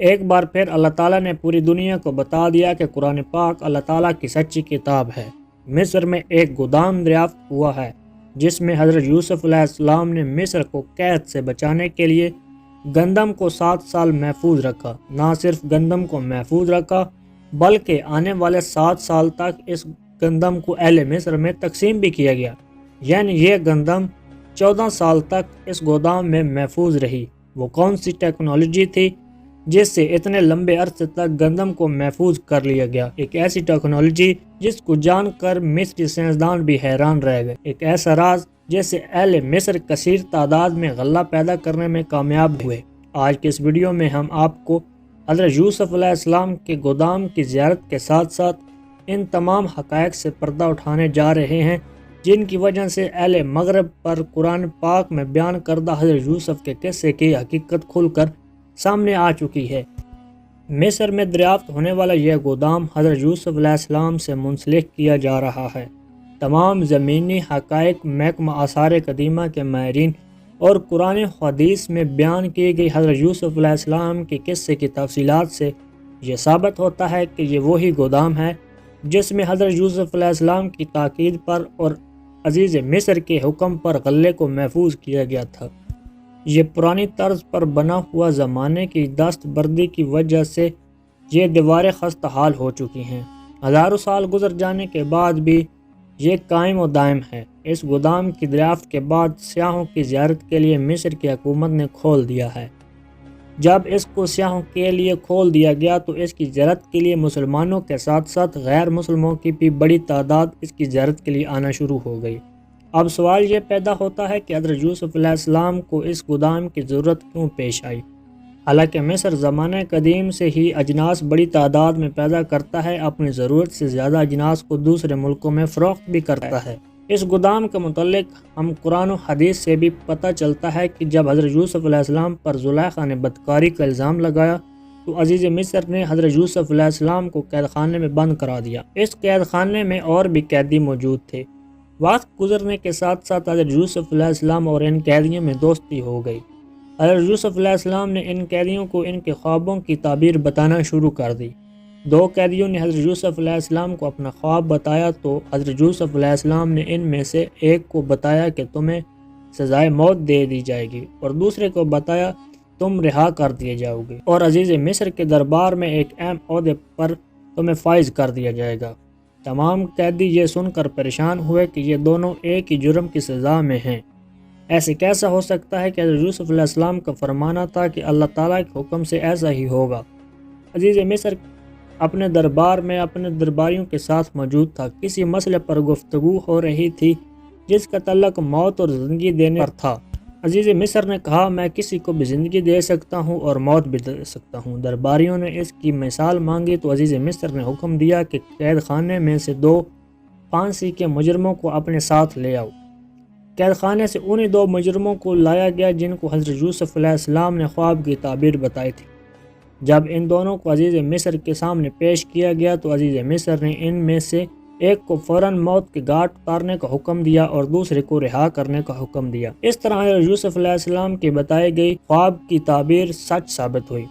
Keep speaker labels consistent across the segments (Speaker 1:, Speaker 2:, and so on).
Speaker 1: ایک بار پھر اللہ تعالیٰ نے پوری دنیا کو بتا دیا کہ قرآن پاک اللہ تعالیٰ کی سچی کتاب ہے۔ مصر میں ایک گودام دریافت ہوا ہے جس میں حضرت یوسف علیہ السلام نے مصر کو قید سے بچانے کے لیے گندم کو 7 سال محفوظ رکھا۔ نہ صرف گندم کو محفوظ رکھا بلکہ آنے والے 7 سال تک اس گندم کو اہل مصر میں تقسیم بھی کیا گیا، یعنی یہ گندم 14 سال تک اس گودام میں محفوظ رہی۔ وہ کون سی ٹیکنالوجی تھی جس سے اتنے لمبے عرصے تک گندم کو محفوظ کر لیا گیا؟ ایک ایسی ٹیکنالوجی جس کو جان کر مصری سائنسدان بھی حیران رہ گئے، ایک ایسا راز جس سے اہل مصر کثیر تعداد میں غلہ پیدا کرنے میں کامیاب ہوئے۔ آج کے اس ویڈیو میں ہم آپ کو حضرت یوسف علیہ السلام کے گودام کی زیارت کے ساتھ ساتھ ان تمام حقائق سے پردہ اٹھانے جا رہے ہیں جن کی وجہ سے اہل مغرب پر قرآن پاک میں بیان کردہ حضرت یوسف کے قصے کی حقیقت کھل کر سامنے آ چکی ہے۔ مصر میں دریافت ہونے والا یہ گودام حضرت یوسف علیہ السلام سے منسلک کیا جا رہا ہے۔ تمام زمینی حقائق محکمہ آثار قدیمہ کے ماہرین اور قرآن حدیث میں بیان کی گئی حضرت یوسف علیہ السلام کے قصے کی تفصیلات سے یہ ثابت ہوتا ہے کہ یہ وہی گودام ہے جس میں حضرت یوسف علیہ السلام کی تاکید پر اور عزیز مصر کے حکم پر غلے کو محفوظ کیا گیا تھا۔ یہ پرانی طرز پر بنا ہوا زمانے کی دست بردی کی وجہ سے یہ دیواریں خستہ حال ہو چکی ہیں۔ ہزاروں سال گزر جانے کے بعد بھی یہ قائم و دائم ہے۔ اس گودام کی دریافت کے بعد سیاحوں کی زیارت کے لیے مصر کی حکومت نے کھول دیا ہے۔ جب اس کو سیاحوں کے لیے کھول دیا گیا تو اس کی زیارت کے لیے مسلمانوں کے ساتھ ساتھ غیر مسلموں کی بھی بڑی تعداد اس کی زیارت کے لیے آنا شروع ہو گئی۔ اب سوال یہ پیدا ہوتا ہے کہ حضرت یوسف علیہ السلام کو اس گودام کی ضرورت کیوں پیش آئی؟ حالانکہ مصر زمانہ قدیم سے ہی اجناس بڑی تعداد میں پیدا کرتا ہے، اپنی ضرورت سے زیادہ اجناس کو دوسرے ملکوں میں فروخت بھی کرتا ہے۔ اس گودام کے متعلق ہم قرآن و حدیث سے بھی پتہ چلتا ہے کہ جب حضرت یوسف علیہ السلام پر زلیخا نے بدکاری کا الزام لگایا تو عزیز مصر نے حضرت یوسف علیہ السلام کو قید خانے میں بند کرا دیا۔ اس قید خانے میں اور بھی قیدی موجود تھے۔ وقت گزرنے کے ساتھ ساتھ حضرت یوسف علیہ السلام اور ان قیدیوں میں دوستی ہو گئی۔ حضرت یوسف علیہ السلام نے ان قیدیوں کو ان کے خوابوں کی تعبیر بتانا شروع کر دی۔ 2 قیدیوں نے حضرت یوسف علیہ السلام کو اپنا خواب بتایا تو حضرت یوسف علیہ السلام نے ان میں سے ایک کو بتایا کہ تمہیں سزائے موت دے دی جائے گی اور دوسرے کو بتایا تم رہا کر دیے جاؤ گے اور عزیز مصر کے دربار میں ایک اہم عہدے پر تمہیں فائز کر دیا جائے گا۔ تمام قیدی یہ سن کر پریشان ہوئے کہ یہ دونوں ایک ہی جرم کی سزا میں ہیں۔ ایسے کیسا ہو سکتا ہے کہ حضرت یوسف علیہ السلام کا فرمانا تھا کہ اللہ تعالیٰ کے حکم سے ایسا ہی ہوگا۔ عزیز مصر اپنے دربار میں اپنے درباریوں کے ساتھ موجود تھا۔ کسی مسئلے پر گفتگو ہو رہی تھی جس کا تعلق موت اور زندگی دینے پر تھا۔ عزیز مصر نے کہا، میں کسی کو بھی زندگی دے سکتا ہوں اور موت بھی دے سکتا ہوں۔ درباریوں نے اس کی مثال مانگی تو عزیز مصر نے حکم دیا کہ قید خانے میں سے 2 پھانسی کے مجرموں کو اپنے ساتھ لے آؤ۔ قید خانے سے انہی 2 مجرموں کو لایا گیا جن کو حضرت یوسف علیہ السلام نے خواب کی تعبیر بتائی تھی۔ جب ان دونوں کو عزیز مصر کے سامنے پیش کیا گیا تو عزیز مصر نے ان میں سے ایک کو فوراً موت کے گھاٹ اتارنے کا حکم دیا اور دوسرے کو رہا کرنے کا حکم دیا۔ اس طرح حضرت یوسف علیہ السلام کی بتائی گئی خواب کی تعبیر سچ ثابت ہوئی۔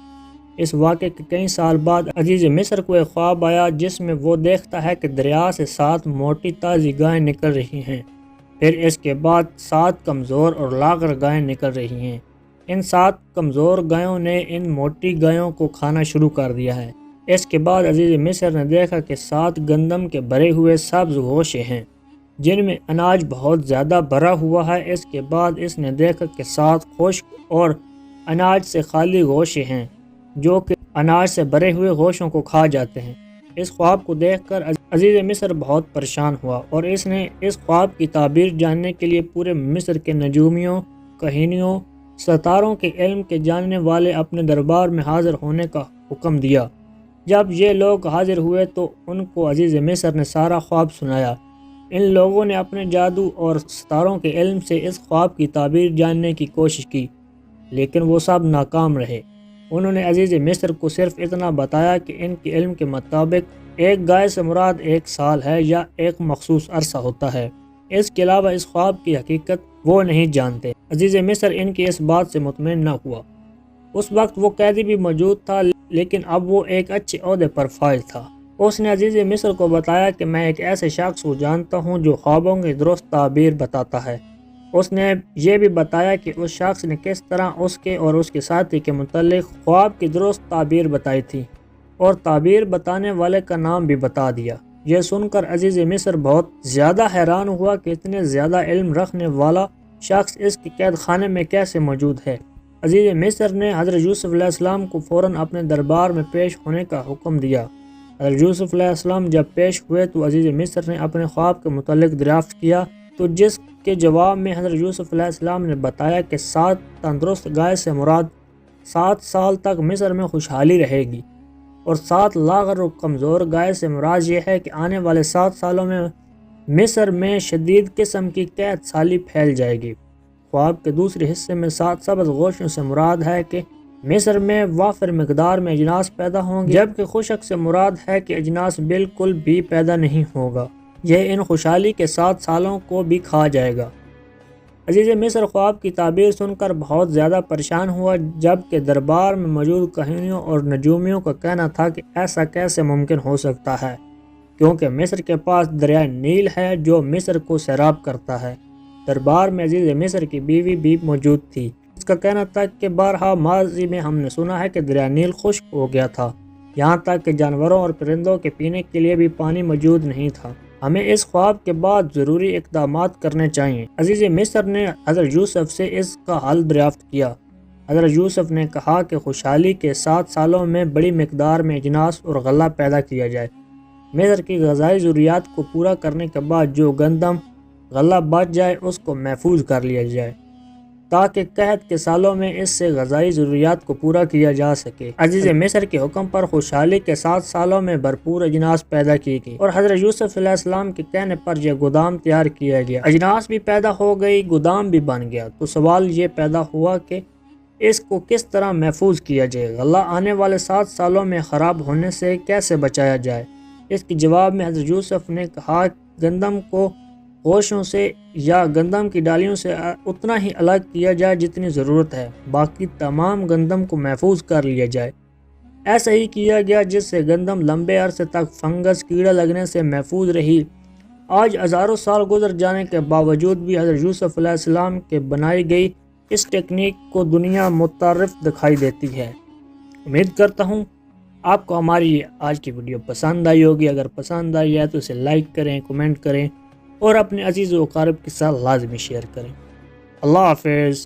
Speaker 1: اس واقعے کے کئی سال بعد عزیز مصر کو ایک خواب آیا جس میں وہ دیکھتا ہے کہ دریا سے 7 موٹی تازی گائیں نکل رہی ہیں، پھر اس کے بعد 7 کمزور اور لاغر گائیں نکل رہی ہیں۔ ان 7 کمزور گایوں نے ان موٹی گایوں کو کھانا شروع کر دیا ہے۔ اس کے بعد عزیز مصر نے دیکھا کہ 7 گندم کے بھرے ہوئے سبز گوشے ہیں جن میں اناج بہت زیادہ بھرا ہوا ہے۔ اس کے بعد اس نے دیکھا کہ 7 خشک اور اناج سے خالی گوشے ہیں جو کہ اناج سے بھرے ہوئے گوشوں کو کھا جاتے ہیں۔ اس خواب کو دیکھ کر عزیز مصر بہت پریشان ہوا اور اس نے اس خواب کی تعبیر جاننے کے لیے پورے مصر کے نجومیوں، کہینیوں، ستاروں کے علم کے جاننے والے اپنے دربار میں حاضر ہونے کا حکم دیا۔ جب یہ لوگ حاضر ہوئے تو ان کو عزیز مصر نے سارا خواب سنایا۔ ان لوگوں نے اپنے جادو اور ستاروں کے علم سے اس خواب کی تعبیر جاننے کی کوشش کی لیکن وہ سب ناکام رہے۔ انہوں نے عزیز مصر کو صرف اتنا بتایا کہ ان کے علم کے مطابق ایک گائے سے مراد 1 سال ہے یا ایک مخصوص عرصہ ہوتا ہے۔ اس کے علاوہ اس خواب کی حقیقت وہ نہیں جانتے۔ عزیز مصر ان کی اس بات سے مطمئن نہ ہوا۔ اس وقت وہ قیدی بھی موجود تھا لیکن اب وہ ایک اچھے عہدے پر فائز تھا۔ اس نے عزیز مصر کو بتایا کہ میں ایک ایسے شخص کو جانتا ہوں جو خوابوں کی درست تعبیر بتاتا ہے۔ اس نے یہ بھی بتایا کہ اس شخص نے کس طرح اس کے اور اس کے ساتھی کے متعلق خواب کی درست تعبیر بتائی تھی، اور تعبیر بتانے والے کا نام بھی بتا دیا۔ یہ سن کر عزیز مصر بہت زیادہ حیران ہوا کہ اتنے زیادہ علم رکھنے والا شخص اس کے قید خانے میں کیسے موجود ہے۔ عزیز مصر نے حضرت یوسف علیہ السلام کو فوراً اپنے دربار میں پیش ہونے کا حکم دیا۔ حضرت یوسف علیہ السلام جب پیش ہوئے تو عزیز مصر نے اپنے خواب کے متعلق دریافت کیا، تو جس کے جواب میں حضرت یوسف علیہ السلام نے بتایا کہ 7 تندرست گائے سے مراد 7 سال تک مصر میں خوشحالی رہے گی، اور 7 لاغر و کمزور گائے سے مراد یہ ہے کہ آنے والے 7 سالوں میں مصر میں شدید قسم کی قحط سالی پھیل جائے گی۔ خواب کے دوسرے حصے میں 7 سبز گوشتوں سے مراد ہے کہ مصر میں وافر مقدار میں اجناس پیدا ہوں گے، جبکہ خشک سے مراد ہے کہ اجناس بالکل بھی پیدا نہیں ہوگا، یہ ان خوشحالی کے 7 سالوں کو بھی کھا جائے گا۔ عزیز مصر خواب کی تعبیر سن کر بہت زیادہ پریشان ہوا، جبکہ دربار میں موجود کہانیوں اور نجومیوں کا کہنا تھا کہ ایسا کیسے ممکن ہو سکتا ہے، کیونکہ مصر کے پاس دریائے نیل ہے جو مصر کو سیراب کرتا ہے۔ دربار میں عزیز مصر کی بیوی بھی موجود تھی۔ اس کا کہنا تھا کہ بارہا ماضی میں ہم نے سنا ہے کہ دریائے نیل خشک ہو گیا تھا، یہاں تک کہ جانوروں اور پرندوں کے پینے کے لیے بھی پانی موجود نہیں تھا۔ ہمیں اس خواب کے بعد ضروری اقدامات کرنے چاہیے۔ عزیز مصر نے حضرت یوسف سے اس کا حل دریافت کیا۔ حضرت یوسف نے کہا کہ خوشحالی کے 7 سالوں میں بڑی مقدار میں اجناس اور غلہ پیدا کیا جائے۔ مصر کی غذائی ضروریات کو پورا کرنے کے بعد جو گندم غلہ بچ جائے اس کو محفوظ کر لیا جائے، تاکہ قحط کے سالوں میں اس سے غذائی ضروریات کو پورا کیا جا سکے۔ عزیز مصر کے حکم پر خوشحالی کے 7 سالوں میں بھرپور اجناس پیدا کی گئی، اور حضرت یوسف علیہ السلام کے کہنے پر یہ گودام تیار کیا گیا۔ اجناس بھی پیدا ہو گئی، گودام بھی بن گیا۔ تو سوال یہ پیدا ہوا کہ اس کو کس طرح محفوظ کیا جائے، غلہ آنے والے 7 سالوں میں خراب ہونے سے کیسے بچایا جائے۔ اس کے جواب میں حضرت یوسف نے کہا گندم کو گوشتوں سے یا گندم کی ڈالیوں سے اتنا ہی الگ کیا جائے جتنی ضرورت ہے، باقی تمام گندم کو محفوظ کر لیا جائے۔ ایسا ہی کیا گیا، جس سے گندم لمبے عرصے تک فنگس کیڑا لگنے سے محفوظ رہی۔ آج ہزاروں سال گزر جانے کے باوجود بھی حضرت یوسف علیہ السلام کے بنائی گئی اس ٹیکنیک کو دنیا متعارف دکھائی دیتی ہے۔ امید کرتا ہوں آپ کو ہماری آج کی ویڈیو پسند آئی ہوگی۔ اگر پسند آئی ہے تو اسے لائک کریں، کمنٹ کریں، اور اپنے عزیز و اقارب کے ساتھ لازمی شیئر کریں۔ اللہ حافظ۔